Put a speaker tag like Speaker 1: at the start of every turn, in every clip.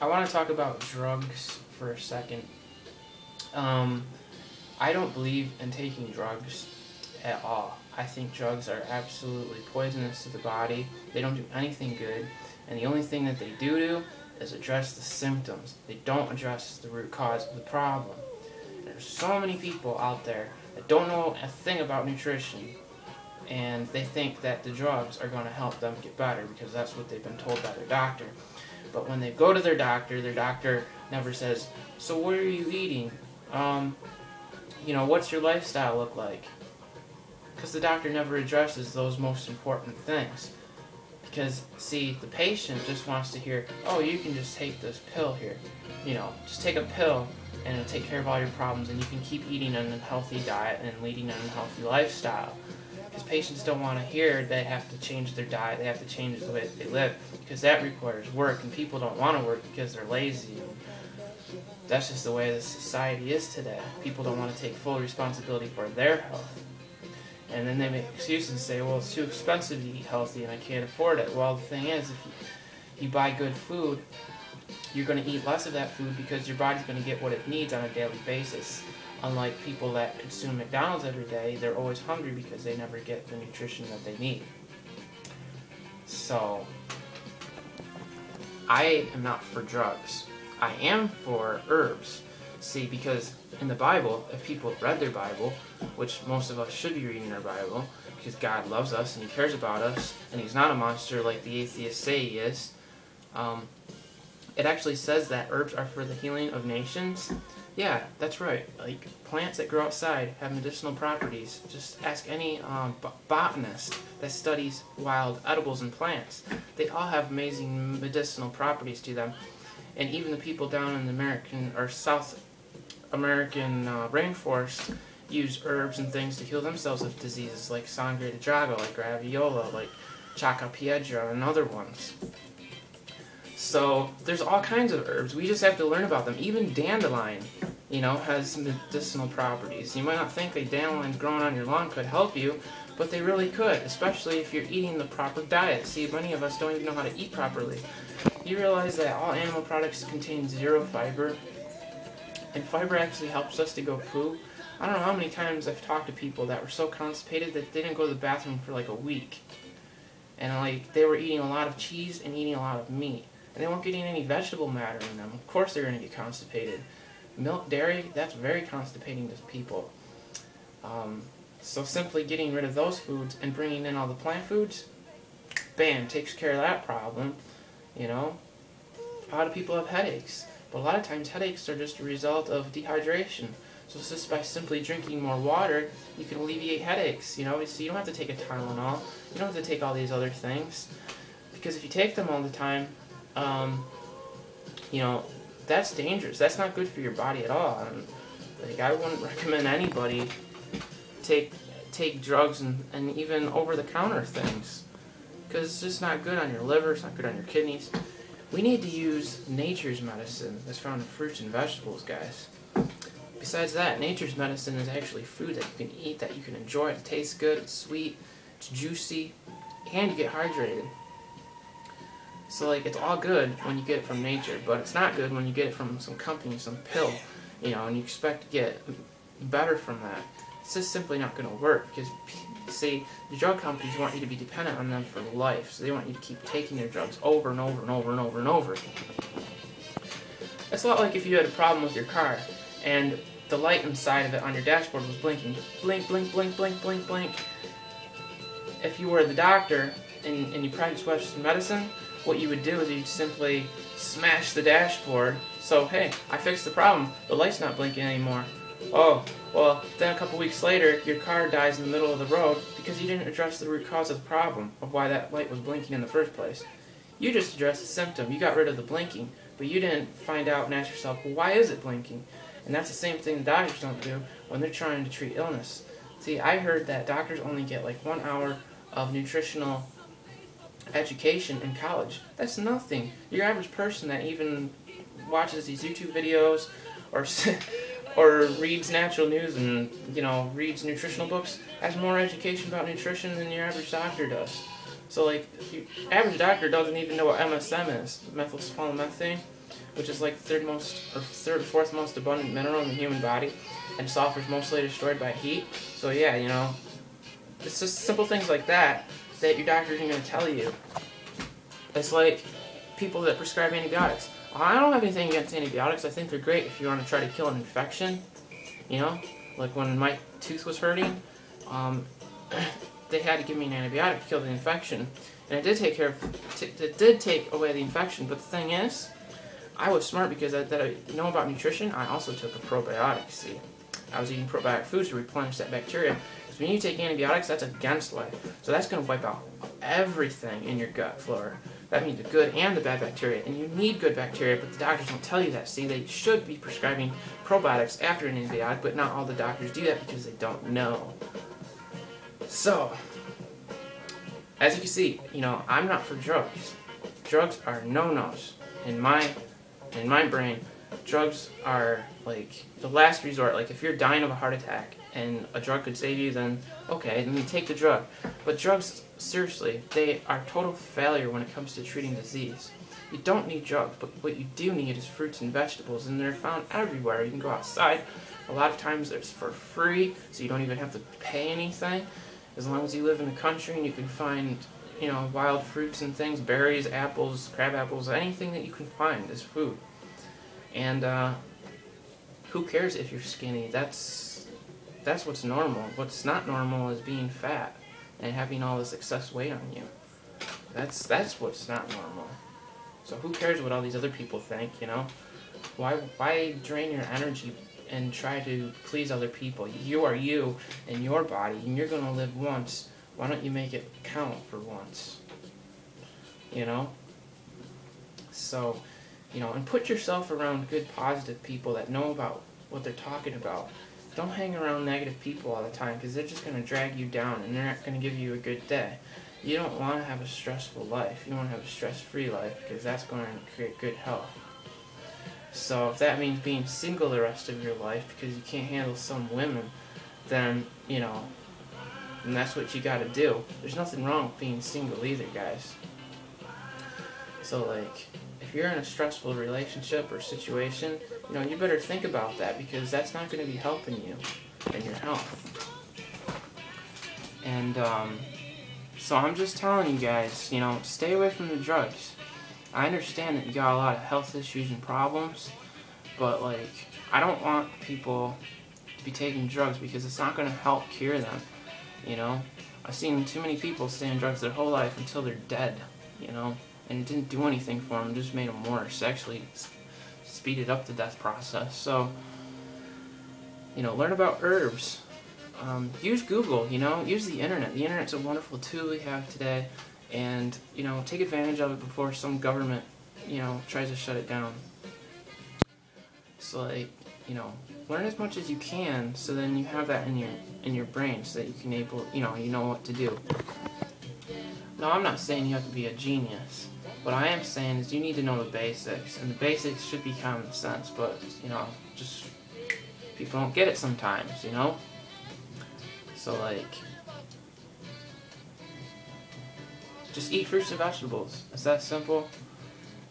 Speaker 1: I want to talk about drugs for a second. I don't believe in taking drugs at all. I think drugs are absolutely poisonous to the body. They don't do anything good, and the only thing that they do is address the symptoms. They don't address the root cause of the problem. There's so many people out there that don't know a thing about nutrition, and they think that the drugs are going to help them get better because that's what they've been told by their doctor. But when they go to their doctor never says, so what are you eating? What's your lifestyle look like? Because the doctor never addresses those most important things. Because, see, the patient just wants to hear, oh, you can just take this pill here. Just take a pill and it'll take care of all your problems, and you can keep eating an unhealthy diet and leading an unhealthy lifestyle. Because patients don't want to hear they have to change their diet, they have to change the way that they live, because that requires work, and people don't want to work because they're lazy. That's just the way the society is today. People don't want to take full responsibility for their health. And then they make excuses and say, well, it's too expensive to eat healthy and I can't afford it. Well, the thing is, if you buy good food, you're going to eat less of that food because your body's going to get what it needs on a daily basis. Unlike people that consume McDonald's every day, they're always hungry because they never get the nutrition that they need. So, I am not for drugs. I am for herbs. See, because in the Bible, if people read their Bible, which most of us should be reading our Bible, because God loves us and He cares about us, and He's not a monster like the atheists say He is, it actually says that herbs are for the healing of nations. Yeah, that's right. Like, plants that grow outside have medicinal properties. Just ask any botanist that studies wild edibles and plants. They all have amazing medicinal properties to them. And even the people down in the American or South American rainforest use herbs and things to heal themselves of diseases like Sangre de Drago, like Graviola, like Chaca-Piedra, and other ones. So there's all kinds of herbs. We just have to learn about them. Even dandelion, has medicinal properties. You might not think a dandelion growing on your lawn could help you, but they really could, especially if you're eating the proper diet. See, many of us don't even know how to eat properly. You realize that all animal products contain zero fiber, and fiber actually helps us to go poo. I don't know how many times I've talked to people that were so constipated that they didn't go to the bathroom for like a week. And they were eating a lot of cheese and eating a lot of meat. And they weren't getting any vegetable matter in them. Of course they're going to get constipated. Milk, dairy, that's very constipating to people. So simply getting rid of those foods and bringing in all the plant foods, bam, takes care of that problem. A lot of people have headaches. But a lot of times headaches are just a result of dehydration. So it's just by simply drinking more water, you can alleviate headaches. So you don't have to take a Tylenol. You don't have to take all these other things. Because if you take them all the time, that's dangerous. That's not good for your body at all. I wouldn't recommend anybody take drugs and even over-the-counter things. Because it's just not good on your liver, it's not good on your kidneys. We need to use nature's medicine that's found in fruits and vegetables, guys. Besides that, nature's medicine is actually food that you can eat, that you can enjoy. It tastes good, it's sweet, it's juicy, and you get hydrated. So, it's all good when you get it from nature, but it's not good when you get it from some company, some pill, and you expect to get better from that. It's just simply not going to work, because, see, the drug companies want you to be dependent on them for life, so they want you to keep taking their drugs over and over and over and over and over. It's a lot like if you had a problem with your car, and the light inside of it on your dashboard was blinking. Blink, blink, blink, blink, blink, blink. If you were the doctor, and you practiced Western medicine, what you would do is you'd simply smash the dashboard. So, hey, I fixed the problem. The light's not blinking anymore. Oh, well, then a couple weeks later, your car dies in the middle of the road because you didn't address the root cause of the problem of why that light was blinking in the first place. You just addressed the symptom. You got rid of the blinking, but you didn't find out and ask yourself, well, why is it blinking? And that's the same thing the doctors don't do when they're trying to treat illness. See, I heard that doctors only get 1 hour of nutritional education in college. That's nothing. Your average person that even watches these YouTube videos or reads natural news and reads nutritional books has more education about nutrition than your average doctor does. So like, the average doctor doesn't even know what MSM is, methylsulfonylmethane, which is like third or fourth most abundant mineral in the human body, and sulfur is mostly destroyed by heat. So yeah, you know, it's just simple things like that that your doctor isn't going to tell you. It's like people that prescribe antibiotics. I don't have anything against antibiotics. I think they're great if you want to try to kill an infection. You know, like when my tooth was hurting, they had to give me an antibiotic to kill the infection, and it did take care of. It did take away the infection. But the thing is, I was smart because I know about nutrition. I also took a probiotic. See, I was eating probiotic foods to replenish that bacteria. Because when you take antibiotics, that's against life. So that's going to wipe out everything in your gut flora. That means the good and the bad bacteria. And you need good bacteria, but the doctors don't tell you that. See, they should be prescribing probiotics after an antibiotic, but not all the doctors do that because they don't know. So, as you can see, you know, I'm not for drugs. Drugs are no-nos. In my brain, drugs are like the last resort. Like if you're dying of a heart attack and a drug could save you, then okay, then you take the drug. But drugs, seriously, they are total failure when it comes to treating disease. You don't need drugs, but what you do need is fruits and vegetables, and they're found everywhere. You can go outside. A lot of times they're for free, so you don't even have to pay anything. As long as you live in the country and you can find, you know, wild fruits and things, berries, apples, crab apples, anything that you can find is food. And who cares if you're skinny? That's what's normal. What's not normal is being fat and having all this excess weight on you. That's what's not normal. So who cares what all these other people think, you know? Why drain your energy and try to please other people? You are you and your body, and you're going to live once. Why don't you make it count for once? You know? So, you know, and put yourself around good, positive people that know about what they're talking about. Don't hang around negative people all the time, because they're just going to drag you down and they're not going to give you a good day. You don't want to have a stressful life. You want to have a stress-free life, because that's going to create good health. So if that means being single the rest of your life because you can't handle some women, then, you know, and that's what you got to do. There's nothing wrong with being single either, guys. So, like, if you're in a stressful relationship or situation, you know, you better think about that, because that's not going to be helping you and your health. And, so I'm just telling you guys, you know, stay away from the drugs. I understand that you got a lot of health issues and problems, but, like, I don't want people to be taking drugs because it's not going to help cure them, you know? I've seen too many people stay on drugs their whole life until they're dead, you know? And it didn't do anything for them, it just made them worse. It actually speeded up the death process. So, you know, learn about herbs. Use Google, you know? Use the internet. The internet's a wonderful tool we have today. And, you know, take advantage of it before some government, you know, tries to shut it down. So, like, you know, learn as much as you can, so then you have that in your brain, so that you can you know what to do. No, I'm not saying you have to be a genius. What I am saying is you need to know the basics, and the basics should be common sense, but, you know, just people don't get it sometimes, you know? So, like, just eat fruits and vegetables. It's that simple.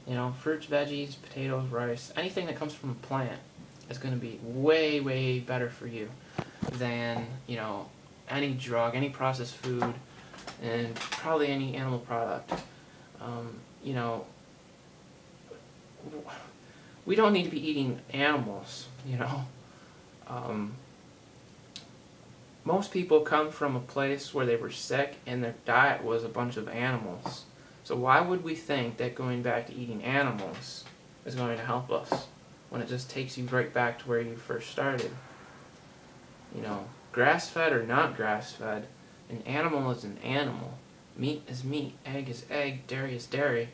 Speaker 1: You know, fruits, veggies, potatoes, rice, anything that comes from a plant is going to be way, way better for you than, you know, any drug, any processed food, and probably any animal product. You know, we don't need to be eating animals, you know. Most people come from a place where they were sick and their diet was a bunch of animals. So why would we think that going back to eating animals is going to help us when it just takes you right back to where you first started? You know, grass-fed or not grass-fed, an animal is an animal. Meat is meat, egg is egg, dairy is dairy.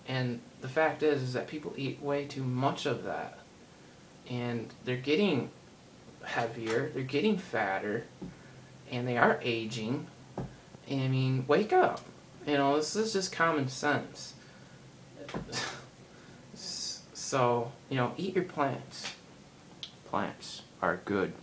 Speaker 1: And the fact is that people eat way too much of that. And they're getting heavier, they're getting fatter, and they are aging. And I mean, wake up. You know, this is just common sense. So, you know, eat your plants. Plants are good.